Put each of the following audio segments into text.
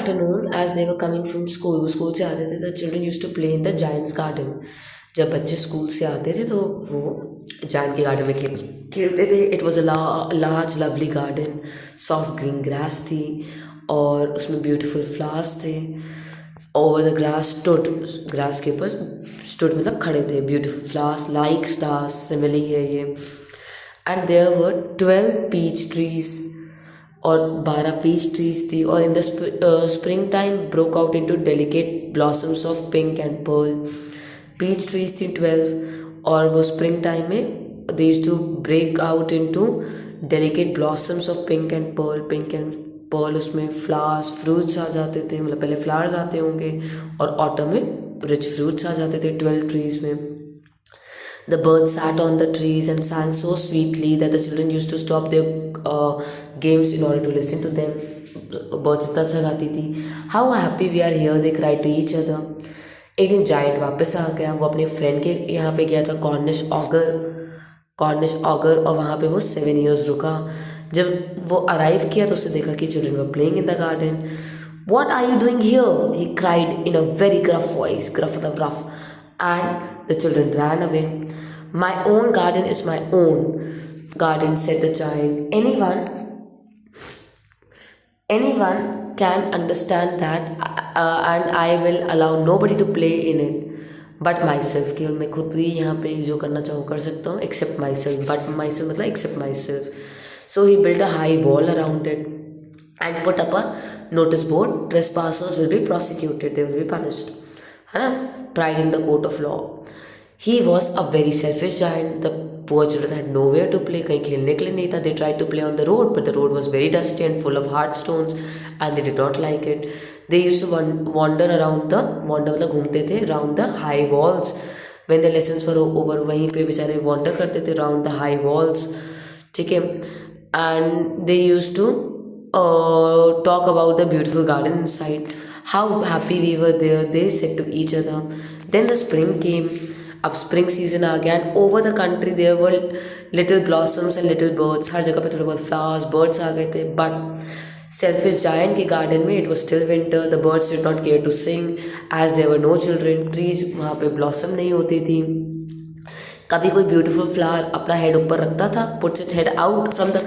afternoon, as they were coming from school, वो school से आते थे, the children used to play in the giant's garden. जब बच्चे स्कूल से आते थे तो वो जायंट के गार्डन में खेलते थे. It was a large lovely garden. Soft green grass थी और उसमें ब्यूटीफुल फ्लावर्स थे. Over the grass stood, grass के ऊपर स्टूड मतलब खड़े थे beautiful flowers like stars. Simile है ये. And there were 12 peach trees, और 12 पीच ट्रीज थी. और in the spring time broke out into delicate blossoms of pink and pearl. Peach trees थी 12 और वो स्प्रिंग टाइम में they used to break out into delicate blossoms of pink and pearl. Pink and pearl, उसमें flowers fruits आ जाते थे. मतलब पहले फ्लावर्स आते होंगे और ऑटम में रिच फ्रूट्स आ जाते थे 12 ट्रीज में. The birds sat on the trees and sang so sweetly that the children used to stop their games in order to listen to them. Birds इतना अच्छा गाती थी. How happy we are here, they cried to each other. एक दिन giant वापस आ गया. वो अपने फ्रेंड के यहाँ पे गया था, कॉर्निश ऑगर, और वहाँ पे वो 7 years रुका. जब वो अराइव किया तो उसने देखा कि children were playing in the garden. What are you doing here? He cried in a very gruff voice. Gruff मतलब rough. And the children ran away. My own garden is my own garden, said the giant. Anyone can understand that, and I will allow nobody to play in it but myself. केवल मैं खुद ही यहाँ पे जो करना चाहूँ कर सकता हूँ, except myself. But myself मतलब except myself. So he built a high wall around it and put up a notice board. Trespassers will be prosecuted, they will be punished, है ना, tried in the court of law. He was a very selfish giant. The poor children had nowhere to play. कहीं खेलने के लिए नहीं था. They tried to play on the road, but the road was very dusty and full of hard stones, and they did not like it. They used to wander मतलब घूमते थे around the high walls. When the lessons were over, वहीं पे बेचारे wander करते थे around the high walls. ठीक है. And they used to talk about the beautiful garden inside. How happy we were there, they said to each other. Then the spring came. अब spring season आ गया. And over the country there were little blossoms and little birds. हर जगह पे थोड़े बहुत flowers, birds आ गए थे. बट सेल्फिश जायंट के गार्डन में it was still winter. The birds did not care to sing as there were no children. Trees वहाँ पे ब्लॉसम नहीं होती थी. कभी कोई ब्यूटीफुल फ्लावर अपना हेड ऊपर रखता था, puts its head out from the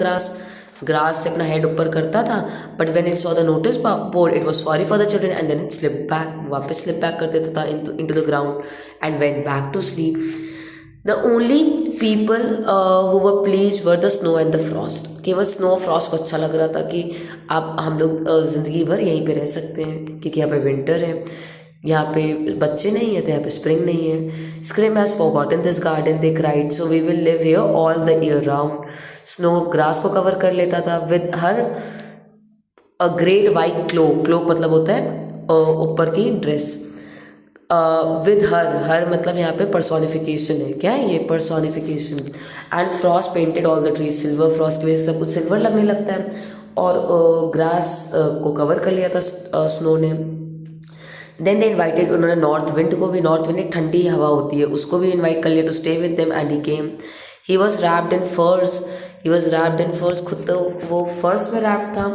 grass से अपना हेड ऊपर करता था. But when it saw the notice board it was sorry for the children and then it slip back. वापस स्लिप बैक कर देता था into the ground and went back to sleep. The only people who were pleased were the snow and the frost. केवल snow और frost को अच्छा लग रहा था कि आप हम लोग ज़िंदगी भर यहीं पे रह सकते हैं, क्योंकि यहाँ पे विंटर है, यहाँ पे बच्चे नहीं है, तो यहाँ पे स्प्रिंग नहीं है. Spring has forgotten this garden, they cried, so we will live here all the year round. Snow grass को कवर कर लेता था with her a great white cloak मतलब होता है ऊपर की ड्रेस. विद हर मतलब यहाँ पे पर्सोनिफिकेशन है. क्या है ये? Personification. And Frost painted all the trees silver. Frost की वजह से सब कुछ सिल्वर लगने लगता है. और ग्रास को कवर कर लिया था स्नो ने. देन दे इन्वाइटेड, उन्होंने नॉर्थ विंड को भी, नॉर्थ विंड एक ठंडी हवा होती है, उसको भी इन्वाइट कर लिया to stay with them. And he came. He was wrapped in furs. खुद तो वो फर्स में रैप्ड था.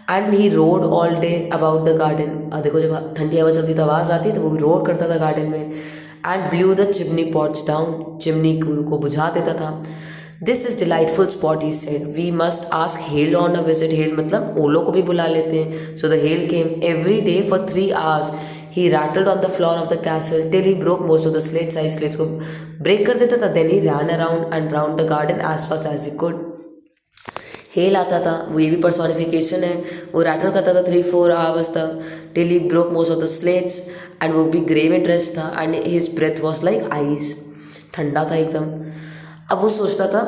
And he roared all day about the garden. देखो जब ठंडी हवा चलती तो आवाज़ आती तो वो भी रोड करता था गार्डन में. And blew the chimney pots down. Chimney को बुझा देता था. This is delightful spot, he said. We must ask hail on a visit. Hail मतलब ओलो को भी बुला लेते हैं. So the hail came every day for 3 hours. He rattled on the floor of the castle till he broke most of the slates. सारी slates को break कर देता था. Then he ran around and round the garden as fast as he could. Hello आता था, वो ये भी पर्सोनिफिकेशन है. वो रैटल करता था 3-4 hours तक till he broke most of the slates. And वो भी ग्रे में ड्रेस था. And his breath was like ice. ठंडा था एकदम. अब वो सोचता था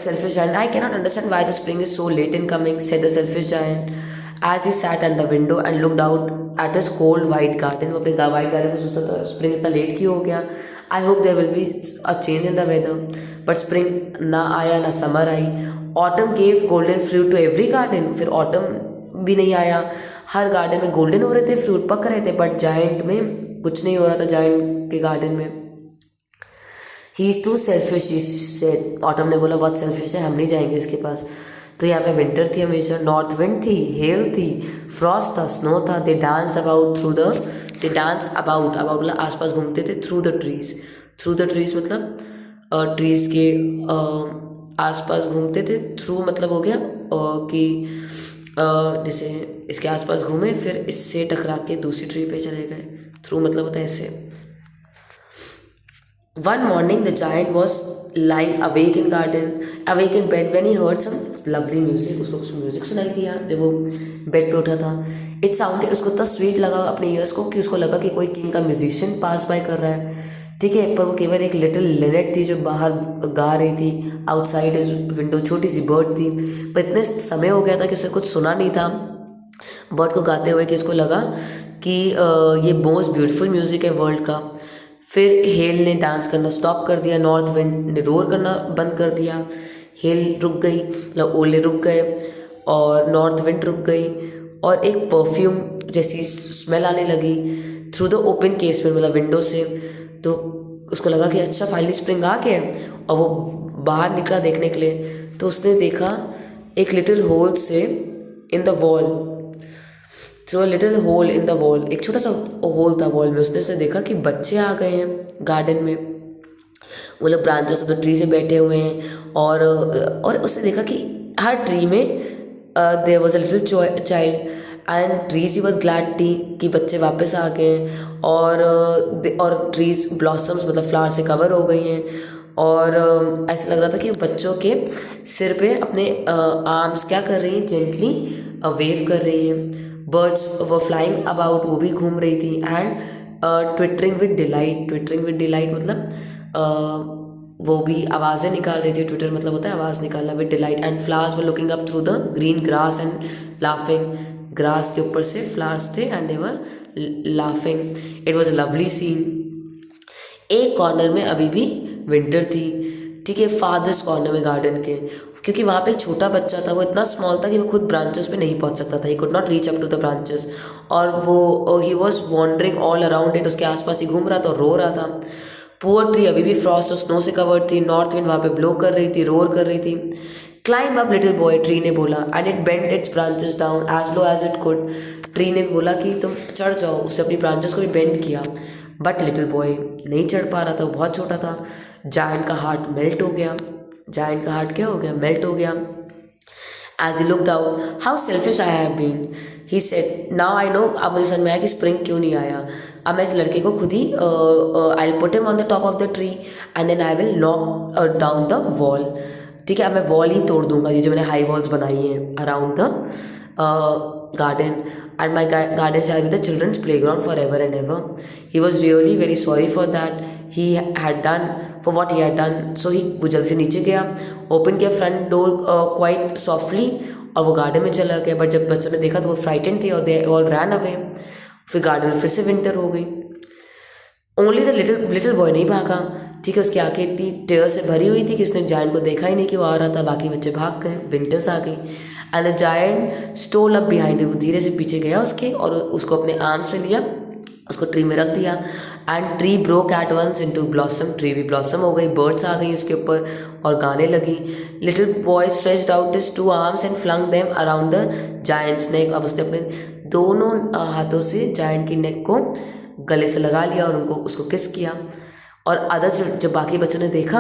selfish giant, I cannot understand why the spring is so late in coming, said the selfish giant as he sat at the window and looked out at his cold white garden. वो अपने white garden में सोचता था spring इतना late क्यों हो गया. I hope there will be a change in the weather. But spring ना आया ना समर आई. Autumn gave golden fruit to every garden. फिर ऑटम भी नहीं आया. हर गार्डन में गोल्डन हो रहे थे, फ्रूट पक रहे थे, बट जाइंट में कुछ नहीं हो रहा था. जाइंट के गार्डन में he is too selfish, he said. Autumn ने बोला बहुत सेल्फिश है, हम नहीं जाएंगे इसके पास. तो यहाँ पे विंटर थी हमेशा, नॉर्थ विंड थी, हेल थी, फ्रॉस्ट था, स्नो था। They dance about through the, they dance about, about मतलब आसपास घूमते थे, through the trees, through the trees मतलब ट्रीज के आसपास घूमते थे। थ्रू मतलब हो गया कि जैसे इसके आसपास घूमे फिर इससे टकरा के दूसरी ट्री पे चले गए। थ्रू मतलब होता है ऐसे। One morning, the giant was lying awake in garden, awake in bed when he heard some lovely music. उसको कुछ म्यूजिक सुनाई दिया जब वो बेड पे उठा था। इट साउंड, उसको इतना स्वीट लगा अपने ईयर्स को कि उसको लगा कि कोई किंग का म्यूजिशियन पास बाय कर रहा है। ठीक है, पर वो केवल एक लिटिल लिनेट थी जो बाहर गा रही थी, आउटसाइड इज विंडो, छोटी सी बर्ड थी। पर इतने समय हो गया था कि उसे कुछ सुना नहीं था बर्ड को गाते हुए कि इसको लगा कि ये मोस्ट ब्यूटीफुल म्यूज़िक है वर्ल्ड का। फिर हेल ने डांस करना स्टॉप कर दिया, नॉर्थ विंड ने रोर करना बंद कर दिया, हेल रुक गई, मतलब ओले रुक गए और नॉर्थ विंड रुक गई, और एक परफ्यूम जैसी स्मेल आने लगी थ्रू द ओपन केसमेंट, मतलब विंडो से। तो उसको लगा कि अच्छा फाइनली स्प्रिंग आ गया, और वो बाहर निकला देखने के लिए। तो उसने देखा एक लिटिल होल से in the wall, through a little hole in the wall, एक छोटा सा होल था वॉल में। उसने से देखा कि बच्चे आ गए हैं गार्डन में, वो लोग ब्रांचेस ऑफ द ट्री से बैठे हुए हैं। और उसने देखा कि हर ट्री में there was a little child and trees he was glad टी कि बच्चे वापस आ गए हैं। और ट्रीज ब्लॉसम्स मतलब फ्लावर से कवर हो गई हैं। और ऐसा लग रहा था कि बच्चों के सिर पे अपने आर्म्स क्या कर रही हैं, जेंटली वेव कर रही हैं। बर्ड्स वो फ्लाइंग अबाउट, वो भी घूम रही थी। And twittering with delight, twittering with delight मतलब वो भी आवाज़ें निकाल रही थी। ट्विटर मतलब होता है आवाज़ निकालना, with delight. And flowers were looking up through the green grass and laughing, grass के ऊपर से फ्लावर्स थे and they were laughing. It was a lovely scene. एक कॉर्नर में अभी भी विंटर थी, ठीक है, फादर्स कॉर्नर में गार्डन के, क्योंकि वहाँ पे एक छोटा बच्चा था, वो इतना स्मॉल था कि वो खुद ब्रांचेस पे नहीं पहुँच सकता था, he could not reach up to the branches. और वो he was wandering all around it, उसके आसपास ही घूम रहा था और रो रहा था। पुअर ट्री अभी भी फ्रॉस्ट और स्नो से कवर्ड थी, नॉर्थ विंड वहाँ पे ब्लो कर रही थी, रोर कर रही थी। Climb up little boy, tree ने बोला, and it bent its branches down as low as it could. Tree ने बोला कि तुम चढ़ जाओ, उससे अपनी ब्रांचेस को भी बेंड किया। बट लिटिल बॉय नहीं चढ़ पा रहा था, वो बहुत छोटा था। जायंट का हार्ट मेल्ट हो गया, जायंट का हार्ट क्या हो गया, मेल्ट हो गया। As he looked out, how selfish I have been, he said. Now I know, अब मुझे समझ में आया कि स्प्रिंग क्यों नहीं आया। अब मैं इस लड़के को खुद ही I'll put him on the top of the tree and then I will knock down the wall। ठीक है, अब मैं वॉल ही तोड़ दूंगा, ये जो मैंने हाई वॉल्स बनाई हैं around the garden, and my garden shall be the children's playground forever and ever। He was really very sorry for that he had done, for what he had done। So वो जल्दी से नीचे गया, open किया front door quite softly, और वो garden में चला गया। बट जब बच्चों ने देखा तो वो फ्राइटेंड थे और दे ऑल रैन अवे। फिर गार्डन में फिर से विंटर हो गई। ओनली द लिटिल बॉय नहीं भागा, ठीक है, उसकी आंखें इतनी टेयर से भरी हुई थी कि उसने जायंट को देखा ही नहीं कि वो आ रहा था। बाकी बच्चे भाग गए, विंटर्स आ गई। And the giant stole up behind, वो धीरे से पीछे गया उसके और उसको अपने आर्म्स में लिया, उसको ट्री में रख दिया। And tree broke at once into blossom, tree भी ब्लॉसम हो गई, बर्ड्स आ गई उसके ऊपर और गाने लगी। Little boy stretched out his two arms and flung them around the giant's neck. अब उसने अपने दोनों हाथों से जायंट की नेक को गले से लगा लिया और उनको उसको किस किया। और अदर जब बाकी बच्चों ने देखा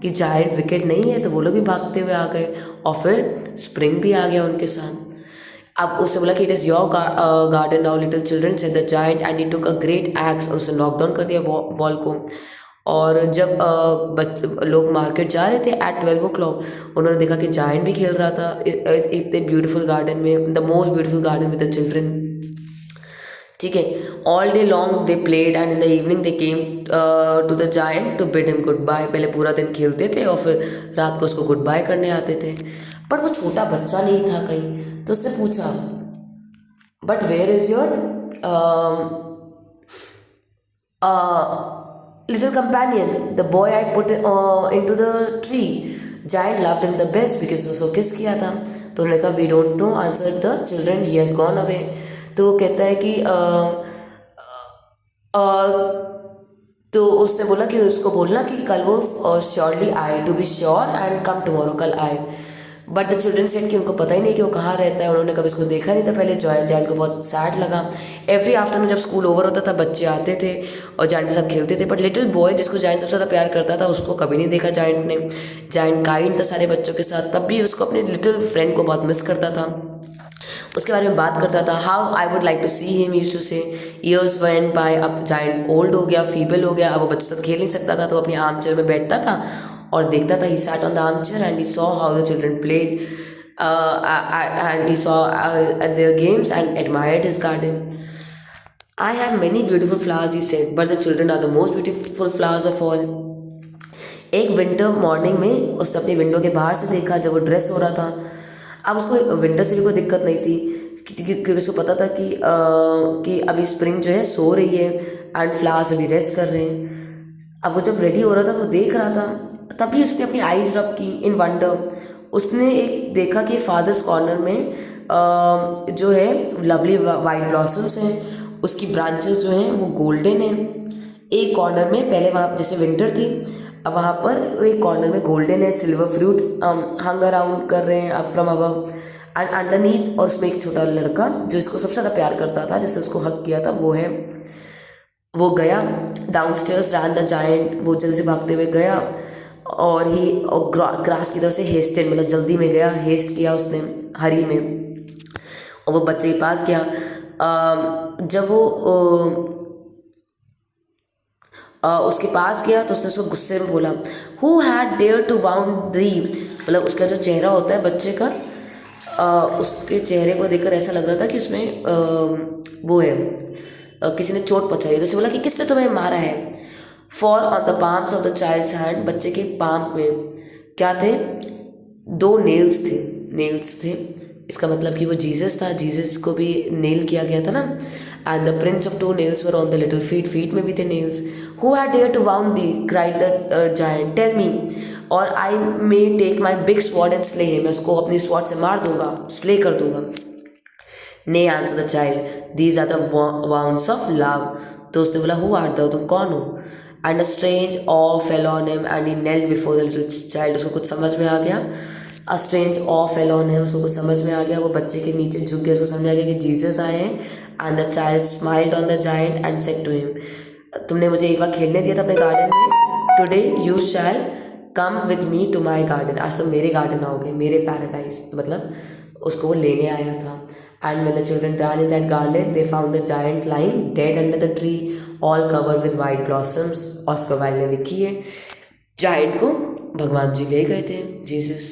कि जायंट विकेट नहीं है तो वो लोग भी भागते हुए आ गए, और फिर स्प्रिंग भी आ गया उनके साथ। अब उसने बोला कि it is your garden now little children, said the giant, and he took a great x, और उसने नॉक डाउन कर दिया वॉल को। और जब लोग मार्केट जा रहे थे एट 12 o'clock, उन्होंने देखा कि जायंट भी खेल रहा था इतने ब्यूटीफुल गार्डन में, the most beautiful garden with the children. ठीक है, all day long they played and in the evening they came to the giant to bid him goodbye. पहले पूरा दिन खेलते थे और फिर रात को उसको गुड बाय करने आते थे। बट वो छोटा बच्चा नहीं था कहीं, तो उसने पूछा, but where is your little companion, the boy I put into the tree? Giant loved him the best because उसको किस किया था। तो उन्होंने कहा, we don't know, answered the children, he has gone away। तो वो कहता है कि तो उसने बोला कि उसको बोलना कि कल वो श्योरली आए, to be sure and come tomorrow, कल आए। बट द चिल्ड्रन सेड कि उनको पता ही नहीं कि वो कहाँ रहता है, उन्होंने कभी इसको देखा नहीं था पहले। जायंट को बहुत सैड लगा। एवरी आफ्टरनून जब स्कूल ओवर होता था बच्चे आते थे और जायंट के साथ खेलते थे, बट लिटिल बॉय जिसको जायंट सबसे ज़्यादा प्यार करता था उसको कभी नहीं देखा जायंट ने। जायंट काइंड था सारे बच्चों के साथ, तब भी उसको अपने लिटिल फ्रेंड को बहुत मिस करता था, उसके बारे में बात करता था। How I would like to see him used to say. Years went by, अब जायंट ओल्ड हो गया, फीबल हो गया, अब वो बच्चों के साथ खेल नहीं सकता था, तो अपनी आर्म चेयर में बैठता था और देखता था। He sat on the arm chair and he saw how the children played and he saw their games and admired his garden. I have many beautiful flowers, he said, but the children are the most beautiful flowers of all. एक winter morning में उसने अपनी window के बाहर से देखा जब वो ड्रेस हो रहा था। अब उसको विंटर से भी कोई दिक्कत नहीं थी क्योंकि उसको पता था कि अभी स्प्रिंग जो है सो रही है एंड फ्लावर्स अभी रेस्ट कर रहे हैं। अब वो जब रेडी हो रहा था तो देख रहा था, तभी उसने अपनी आईज रब की इन वंडर। उसने एक देखा कि फादर्स कॉर्नर में जो है लवली वाइट ब्लॉसम्स हैं, उसकी ब्रांचेस जो हैं वो गोल्डन हैं। एक कॉर्नर में पहले वहाँ जैसे विंटर थी, अब वहाँ पर एक कॉर्नर में गोल्डन है, सिल्वर फ्रूट हंग अराउंड कर रहे हैं up from above and underneath. और उसमें एक छोटा लड़का जो इसको सबसे ज़्यादा प्यार करता था, जिसने उसको हक किया था, वो गया डाउनस्टेयर्स रैन द जायंट। वो जल्दी से भागते हुए गया और ग्रास की तरफ से हेस्टेड, मतलब जल्दी में गया, हेस्ट किया उसने हरी में, और वो बच्चे के पास गया। जब वो उसके पास गया तो उसने उसको गुस्से में बोला, who had dare to wound thee. मतलब उसका जो चेहरा होता है बच्चे का, उसके चेहरे को देखकर ऐसा लग रहा था कि उसमें वो है किसी ने चोट पहुँचाई। तो उसने बोला कि किसने तुम्हें मारा है। For on the palms of the child's hand, बच्चे के पाम में क्या थे, 2 नेल्स थे। इसका मतलब कि वो जीसस था, जीसस को भी नेल किया गया था ना। And the prints of 2 nails were on the little feet में भी थे nails. Who had dare to wound thee, cried the giant, tell me और I may take my big sword and slay him. मैं उसको अपनी sword से मार दूंगा, स्ले कर दूंगा। Nay answer the child, these are the wounds of love. तो उसने बोला, हु आर तुम कौन हो। And a strange awe fell on him and he knelt before the little child. उसको कुछ समझ में आ गया, a strange awe fell on him, उसको कुछ समझ में आ गया। वो बच्चे के नीचे झुक गया, उसको समझ आ गया कि जीसस आए हैं। And the child smiled on the giant and said to him, तुमने मुझे एक बार खेलने दिया था अपने गार्डन में, today you shall come with me to my garden. आज तुम मेरे गार्डन आओगे, मेरे पैराडाइज, मतलब उसको वो लेने आया था। And when the children ran in that garden, they found the giant lying dead under the tree, all covered with white blossoms. Oscar Wilde ने लिखी है, जायंट को भगवान जी ले गए थे, जीसस।